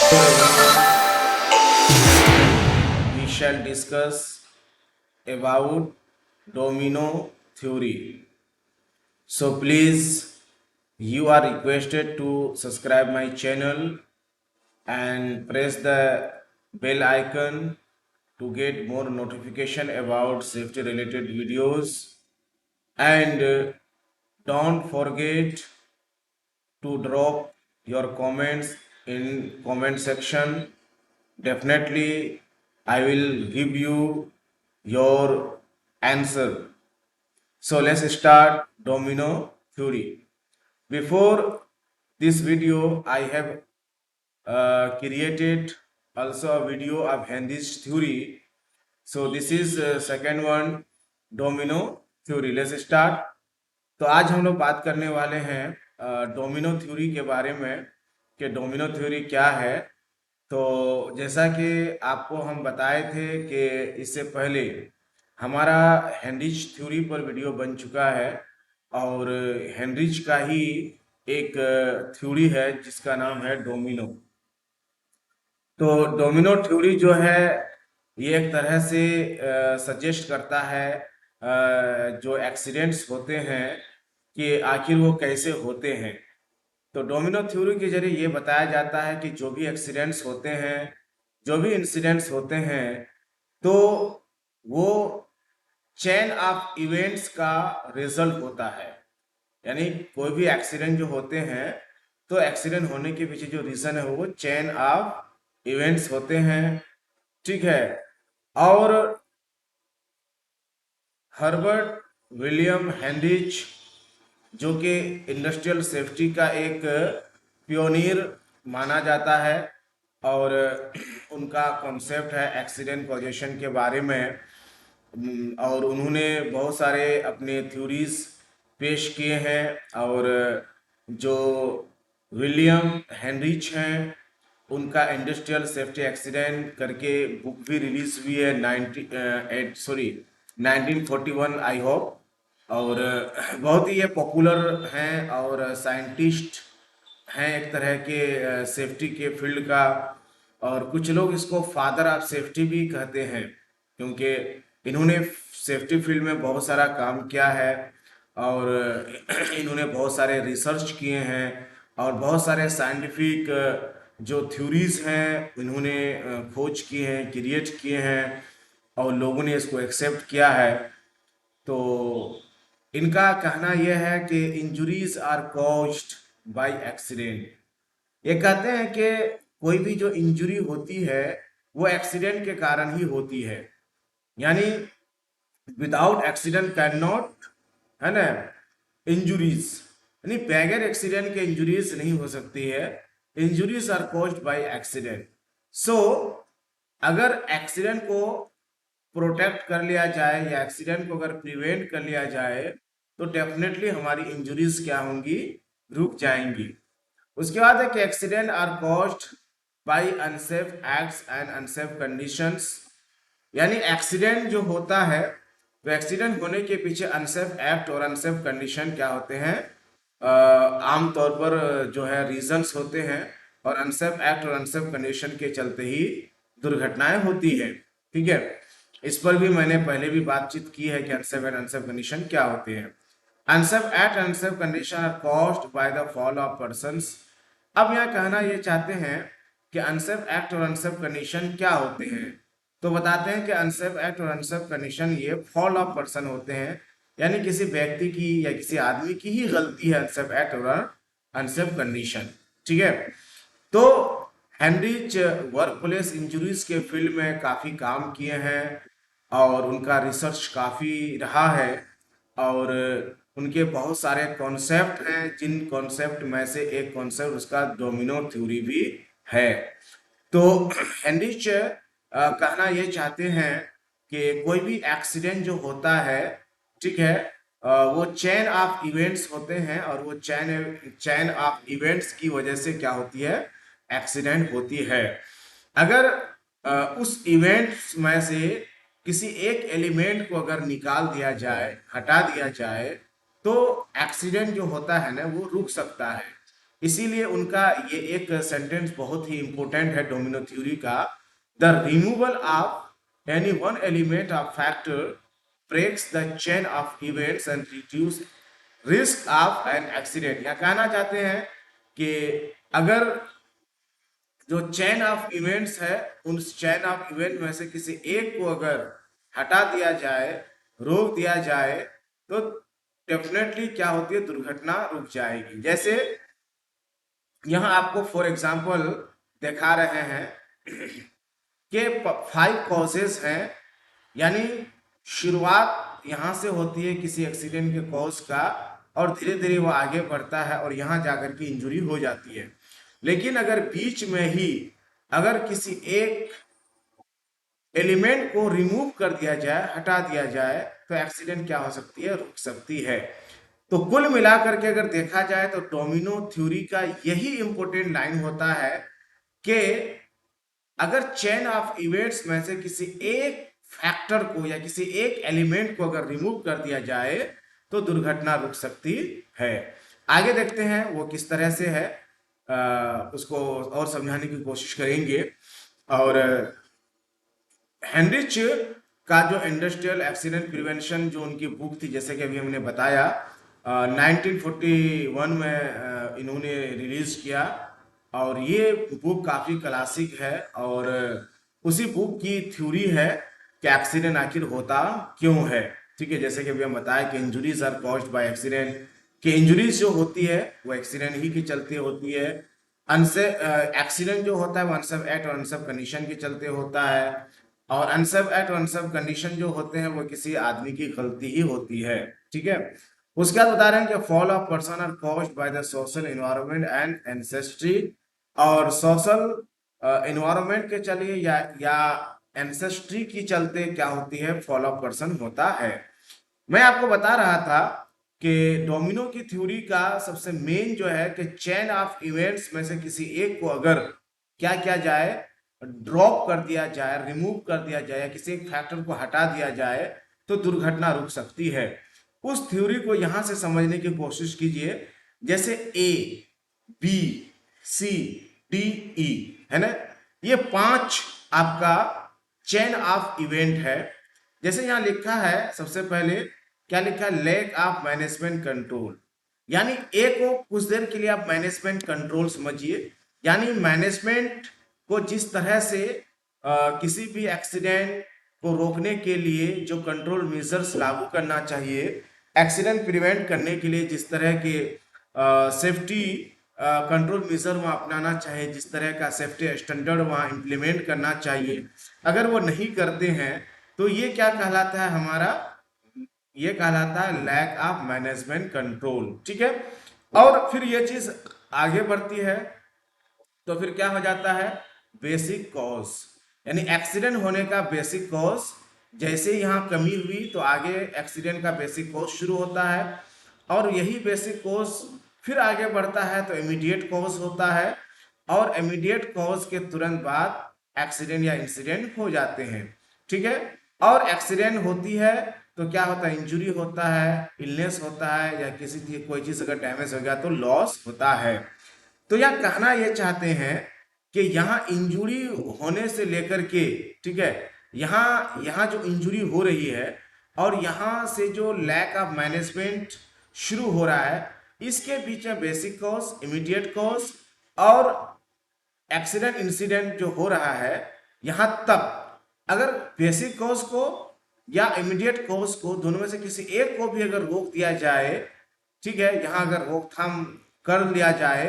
Everyone, we shall discuss about domino theory. So please, you are requested to subscribe my channel and press the bell icon to get more notification about safety related videos, and don't forget to drop your comments in comment section. Definitely I will give you your answer. So let's start domino theory. Before this video I have created also a video of Henry's theory. So this is second one, domino theory. Let's start. तो आज हम लोग बात करने वाले हैं domino theory के बारे में कि डोमिनो थ्योरी क्या है। तो जैसा कि आपको हम बताए थे कि इससे पहले हमारा हेनरिच थ्योरी पर वीडियो बन चुका है, और हेनरिच का ही एक थ्योरी है जिसका नाम है डोमिनो। तो डोमिनो थ्योरी जो है ये एक तरह से सजेस्ट करता है जो एक्सीडेंट्स होते हैं कि आखिर वो कैसे होते हैं। तो डोमिनो थ्योरी के जरिए ये बताया जाता है कि जो भी एक्सीडेंट्स होते हैं, जो भी इंसिडेंट्स होते हैं, तो वो चेन ऑफ इवेंट्स का रिजल्ट होता है। यानी कोई भी एक्सीडेंट जो होते हैं, तो एक्सीडेंट होने के पीछे जो रीजन है वो चेन ऑफ इवेंट्स होते हैं। ठीक है। और हर्बर्ट विलियम हेनरिच, जो कि इंडस्ट्रियल सेफ्टी का एक पियोनियर माना जाता है, और उनका कॉन्सेप्ट है एक्सीडेंट कॉजेशन के बारे में। और उन्होंने बहुत सारे अपने थ्योरीज पेश किए हैं। और जो विलियम हेनरिच हैं उनका इंडस्ट्रियल सेफ्टी एक्सीडेंट करके बुक भी रिलीज हुई है 1941 आई होप। और बहुत ही ये पॉपुलर हैं और साइंटिस्ट हैं एक तरह के सेफ्टी के फील्ड का। और कुछ लोग इसको फादर ऑफ सेफ्टी भी कहते हैं, क्योंकि इन्होंने सेफ्टी फील्ड में बहुत सारा काम किया है, और इन्होंने बहुत सारे रिसर्च किए हैं, और बहुत सारे साइंटिफिक जो थ्योरीज हैं इन्होंने खोज किए हैं, क्रिएट किए हैं, और लोगों ने इसको एक्सेप्ट किया है। तो इनका कहना यह है कि injuries are caused by accident. ये कहते हैं कि कोई भी जो इंजुरी होती है वो एक्सीडेंट के कारण ही होती है। यानी विदाउट एक्सीडेंट कैन नॉट, है ना, इंजुरीज, यानी बगैर एक्सीडेंट के इंजुरीज नहीं हो सकती है। Injuries are caused by accident. So अगर एक्सीडेंट को प्रोटेक्ट कर लिया जाए या एक्सीडेंट को अगर प्रिवेंट कर लिया जाए, तो डेफिनेटली हमारी इंजुरीज क्या होंगी, रुक जाएंगी। उसके बाद है कि accident are caused by unsafe acts and unsafe conditions. यानी एक्सीडेंट जो होता है, तो एक्सीडेंट होने के पीछे अनसेफ एक्ट और अनसेफ कंडीशन क्या होते हैं, आमतौर पर जो है रीजंस होते हैं, और अनसेफ एक्ट और अनसेफ कंडीशन के चलते ही दुर्घटनाएं होती है। ठीक है। इस पर भी मैंने पहले भी बातचीत की है कि अनसेफ एंड अनसेफ कंडीशन क्या होते हैं। Unsafe act and unsafe condition are caused by the fall of persons. अब यहाँ कहना ये चाहते हैं कि अनसेफ एक्ट और अनसेफ कंडीशन क्या होते हैं। तो बताते हैं कि अनसेफ एक्ट और अनसेफ कंडीशन ये फॉल ऑफ पर्सन होते हैं, यानी किसी व्यक्ति की या किसी आदमी की ही गलती है अनसेफ एक्ट और अनसेफ कंडीशन। ठीक है। तो हेनरिच वर्क प्लेस इंजुरीज के फील्ड में काफी काम किए हैं, और उनका रिसर्च काफी रहा है, और उनके बहुत सारे कॉन्सेप्ट हैं, जिन कॉन्सेप्ट में से एक कॉन्सेप्ट उसका डोमिनो थ्योरी भी है। तो हेनरिच कहना ये चाहते हैं कि कोई भी एक्सीडेंट जो होता है, ठीक है, वो चेन ऑफ इवेंट्स होते हैं, और वो चेन ऑफ इवेंट्स की वजह से क्या होती है, एक्सीडेंट होती है। अगर उस इवेंट्स में से किसी एक एलिमेंट को अगर निकाल दिया जाए, हटा दिया जाए, तो एक्सीडेंट जो होता है ना वो रुक सकता है। इसीलिए उनका ये एक सेंटेंस बहुत ही इंपॉर्टेंट है डोमिनो थ्योरी का। The removal of any one element of factor breaks the chain of events and reduce risk of an accident. या कहना चाहते हैं कि अगर जो चेन ऑफ इवेंट्स है, उस चेन ऑफ इवेंट में से किसी एक को अगर हटा दिया जाए, रोक दिया जाए, तो डेफिनेटली क्या होती है, दुर्घटना रुक जाएगी। जैसे यहाँ आपको फॉर एग्जांपल दिखा रहे हैं कि 5 कॉजेज हैं, यानी शुरुआत यहाँ से होती है किसी एक्सीडेंट के कॉज का, और धीरे धीरे वो आगे बढ़ता है और यहाँ जाकर के इंजरी हो जाती है। लेकिन अगर बीच में ही अगर किसी एक एलिमेंट को रिमूव कर दिया जाए, हटा दिया जाए, तो एक्सीडेंट क्या हो सकती है, रुक सकती है। तो कुल मिलाकर के अगर देखा जाए तो डोमिनो थ्योरी का यही इंपॉर्टेंट लाइन होता है कि अगर चेन ऑफ इवेंट्स में से किसी एक फैक्टर को या किसी एक एलिमेंट को अगर रिमूव कर दिया जाए तो दुर्घटना रुक सकती है। आगे देखते हैं वो किस तरह से है, उसको और समझाने की कोशिश करेंगे। और हेनरिच का जो इंडस्ट्रियल एक्सीडेंट प्रिवेंशन जो उनकी बुक थी, जैसे कि अभी हमने बताया 1941 में इन्होंने रिलीज किया, और ये बुक काफ़ी क्लासिक है। और उसी बुक की थ्योरी है कि एक्सीडेंट आखिर होता क्यों है। ठीक है, जैसे कि अभी हम बताया कि injuries are caused by accident, कि इंजुरीज जो होती है वो एक्सीडेंट ही के चलते होती है। एक्सीडेंट जो होता है वो अनसेफ एक्ट और अनसेफ कंडीशन के चलते होता है, और अनसेफ एक्ट और अनसेफ कंडीशन जो होते हैं वो किसी आदमी की गलती ही होती है। ठीक है, उसके बाद बता रहे हैं कि fall of person are caused by the social environment and ancestry. और सोशल एनवायरनमेंट के चलिए या एंसेस्ट्री की चलते क्या होती है, फॉल ऑफ पर्सन होता है। मैं आपको बता रहा था कि डोमिनो की थ्योरी का सबसे मेन जो है कि चेन ऑफ इवेंट्स में से किसी एक को अगर क्या किया जाए, ड्रॉप कर दिया जाए, रिमूव कर दिया जाए, या किसी एक फैक्टर को हटा दिया जाए, तो दुर्घटना रुक सकती है। उस थ्योरी को यहां से समझने की कोशिश कीजिए। जैसे ए, बी, सी, डी, ई है ना, ये 5 आपका चेन ऑफ इवेंट है। जैसे यहां लिखा है, सबसे पहले क्या लिखा है, लैक ऑफ मैनेजमेंट कंट्रोल। यानी ए को कुछ देर के लिए आप मैनेजमेंट कंट्रोल समझिए, यानी मैनेजमेंट को जिस तरह से किसी भी एक्सीडेंट को रोकने के लिए जो कंट्रोल मेजर्स लागू करना चाहिए, एक्सीडेंट प्रिवेंट करने के लिए जिस तरह के सेफ्टी कंट्रोल मेजर वहाँ अपनाना चाहिए, जिस तरह का सेफ्टी स्टैंडर्ड वहाँ इम्प्लीमेंट करना चाहिए, अगर वो नहीं करते हैं तो ये क्या कहलाता है हमारा, ये कहलाता है लैक ऑफ मैनेजमेंट कंट्रोल। ठीक है, और फिर ये चीज आगे बढ़ती है तो फिर क्या हो जाता है, बेसिक कॉज, यानी एक्सीडेंट होने का बेसिक कॉज। जैसे यहाँ कमी हुई तो आगे एक्सीडेंट का बेसिक कॉज शुरू होता है, और यही बेसिक कॉज फिर आगे बढ़ता है तो इमीडिएट कॉज होता है, और इमीडिएट कॉज के तुरंत बाद एक्सीडेंट या इंसिडेंट हो जाते हैं। ठीक है, और एक्सीडेंट होती है तो क्या होता है, इंजुरी होता है, इलनेस होता है, या किसी कोई चीज अगर डैमेज हो गया तो लॉस होता है। तो यह कहना ये चाहते हैं कि यहाँ इंजुरी होने से लेकर के, ठीक है, यहाँ यहाँ जो इंजुरी हो रही है और यहाँ से जो लैक ऑफ मैनेजमेंट शुरू हो रहा है, इसके बीच में बेसिक कॉज, इमीडिएट कॉज और एक्सीडेंट इंसिडेंट जो हो रहा है, यहाँ तक अगर बेसिक कॉज को या इमीडिएट कॉज को, दोनों में से किसी एक को भी अगर रोक दिया जाए, ठीक है, यहाँ अगर रोकथाम कर लिया जाए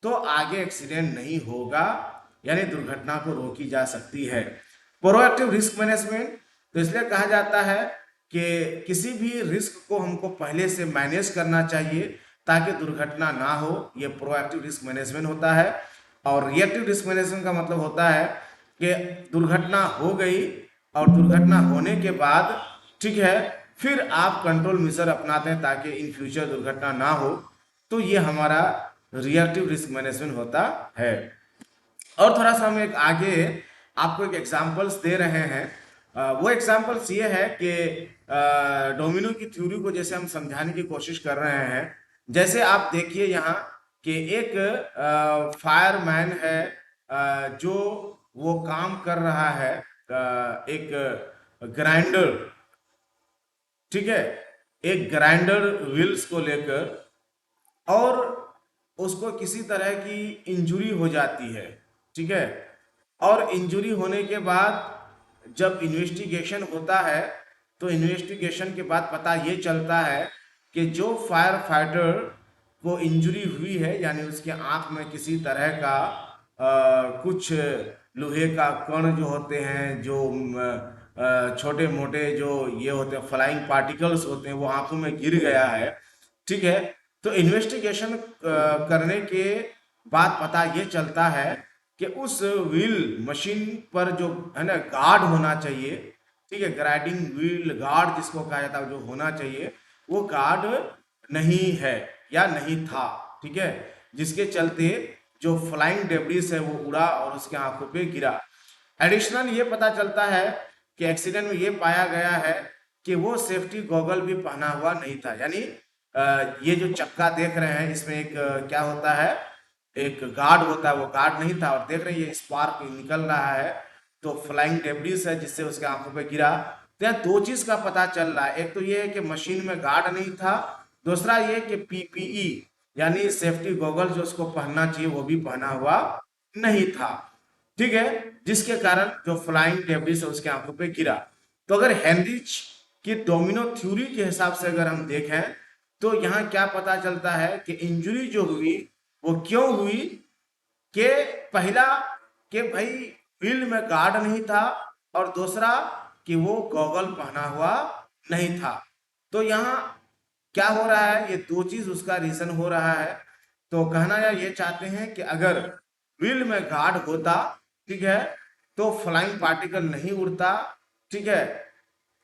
तो आगे एक्सीडेंट नहीं होगा, यानी दुर्घटना को रोकी जा सकती है। प्रोएक्टिव रिस्क मैनेजमेंट, तो इसलिए कहा जाता है कि किसी भी रिस्क को हमको पहले से मैनेज करना चाहिए ताकि दुर्घटना ना हो, ये प्रोएक्टिव रिस्क मैनेजमेंट होता है। और रिएक्टिव रिस्क मैनेजमेंट का मतलब होता है कि दुर्घटना हो गई और दुर्घटना होने के बाद, ठीक है, फिर आप कंट्रोल मेजर अपनाते हैं ताकि इन फ्यूचर दुर्घटना ना हो, तो ये हमारा रिएक्टिव रिस्क मैनेजमेंट होता है। और थोड़ा सा हम एक आगे आपको एक एग्जांपल्स दे रहे हैं। वो एग्जांपल्स ये है कि डोमिनो की थ्योरी को जैसे हम समझाने की कोशिश कर रहे हैं, जैसे आप देखिए यहाँ कि एक फायरमैन है जो वो काम कर रहा है एक ग्राइंडर, ठीक है, एक ग्राइंडर व्हील्स को लेकर, और उसको किसी तरह की इंजरी हो जाती है, ठीक है। और इंजरी होने के बाद जब इन्वेस्टिगेशन होता है तो इन्वेस्टिगेशन के बाद पता ये चलता है कि जो फायर फाइटर को इंजरी हुई है, यानी उसके आंख में किसी तरह का कुछ लोहे का कण जो होते हैं, जो छोटे मोटे जो ये होते हैं फ्लाइंग पार्टिकल्स होते हैं, वो आंखों में गिर गया है, ठीक है। तो इन्वेस्टिगेशन करने के बाद पता ये चलता है कि उस व्हील मशीन पर जो है ना गार्ड होना चाहिए, ठीक है, ग्राइंडिंग व्हील गार्ड जिसको कहा जाता है, जो होना चाहिए वो गार्ड नहीं है या नहीं था, ठीक है, जिसके चलते जो फ्लाइंग डेब्रिस है वो उड़ा और उसके आंखों पे गिरा। एडिशनल ये पता चलता है कि एक्सीडेंट में ये पाया गया है कि वो सेफ्टी गॉगल भी पहना हुआ नहीं था, यानी ये जो चक्का देख रहे हैं इसमें एक क्या होता है, एक गार्ड होता है, वो गार्ड नहीं था, और देख रहे हैं ये स्पार्क निकल रहा है, तो फ्लाइंग डेब्रिस है जिससे उसके आंखों पे गिरा। तो यहाँ दो चीज का पता चल रहा है, एक तो ये है कि मशीन में गार्ड नहीं था, दूसरा ये कि पीपीई यानी सेफ्टी गॉगल जो उसको पहनना चाहिए वो भी पहना हुआ नहीं था, ठीक है, जिसके कारण जो फ्लाइंग डेब्रिस है उसके आंखों पे गिरा। तो अगर हेनरिच की डोमिनो थ्योरी के हिसाब से अगर हम देखें तो यहाँ क्या पता चलता है कि इंजरी जो हुई वो क्यों हुई, कि पहला कि भाई व्हील में गार्ड नहीं था, और दूसरा कि वो गॉगल पहना हुआ नहीं था। तो यहाँ क्या हो रहा है, ये दो चीज उसका रीजन हो रहा है। तो कहना या ये चाहते हैं कि अगर व्हील में गार्ड होता, ठीक है, तो फ्लाइंग पार्टिकल नहीं उड़ता, ठीक है,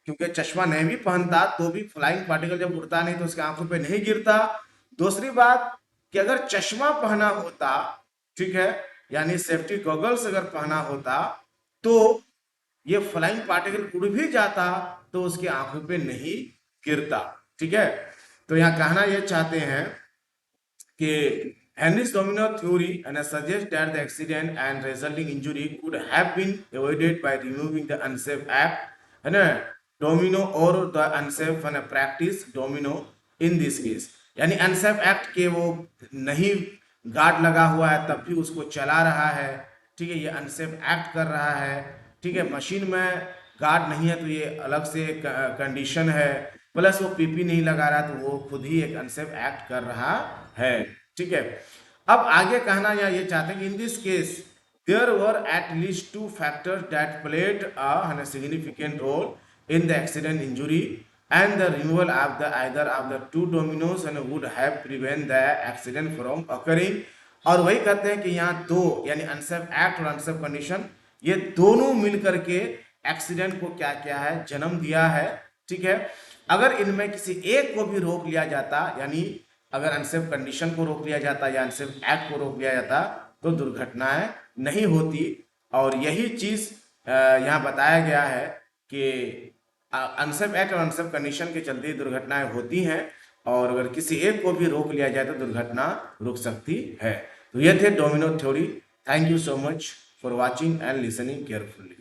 क्योंकि चश्मा नहीं भी पहनता तो भी फ्लाइंग पार्टिकल जब उड़ता नहीं तो उसके आंखों पे नहीं गिरता। दूसरी बात कि अगर चश्मा पहना होता, ठीक है, यानी सेफ्टी गॉगल्स अगर पहना होता तो ये फ्लाइंग पार्टिकल उड़ भी जाता तो उसकी आंखों पे नहीं गिरता, ठीक है। तो यहाँ कहना ये चाहते हैं कि Henry's domino theory and suggests that the accident and resulting injury could have been avoided by removing the unsafe act and domino or the unsafe and practice domino in this case, यानी unsafe act के वो नहीं guard लगा हुआ है तब भी उसको चला रहा है, ठीक है, ये अनसेफ एक्ट कर रहा है, ठीक है, मशीन में गार्ड नहीं है तो ये अलग से कंडीशन है, प्लस वो पीपी नहीं लगा रहा तो वो खुद ही एक अनसेफ एक्ट कर रहा है, ठीक है। अब आगे कहना या ये चाहते हैं कि in this case there were at least two factors that played a significant role in the accident injury and the removal of the either of the two dominoes and would have prevent the accident from occurring। और वही कहते हैं कि यहाँ दो यानी unsafe act और unsafe condition ये दोनों मिलकर के एक्सीडेंट को क्या किया है, जन्म दिया है, ठीक है। अगर इनमें किसी एक को भी रोक लिया जाता, यानी अगर अनसेफ कंडीशन को रोक लिया जाता या अनसेफ एक्ट को रोक लिया जाता तो दुर्घटनाएं नहीं होती। और यही चीज यहाँ बताया गया है कि अनसेफ एक्ट और अनसेफ कंडीशन के चलते दुर्घटनाएं होती हैं, और अगर किसी एक को भी रोक लिया जाए तो दुर्घटना रुक सकती है। तो ये थे domino theory. Thank you so much for watching and listening carefully.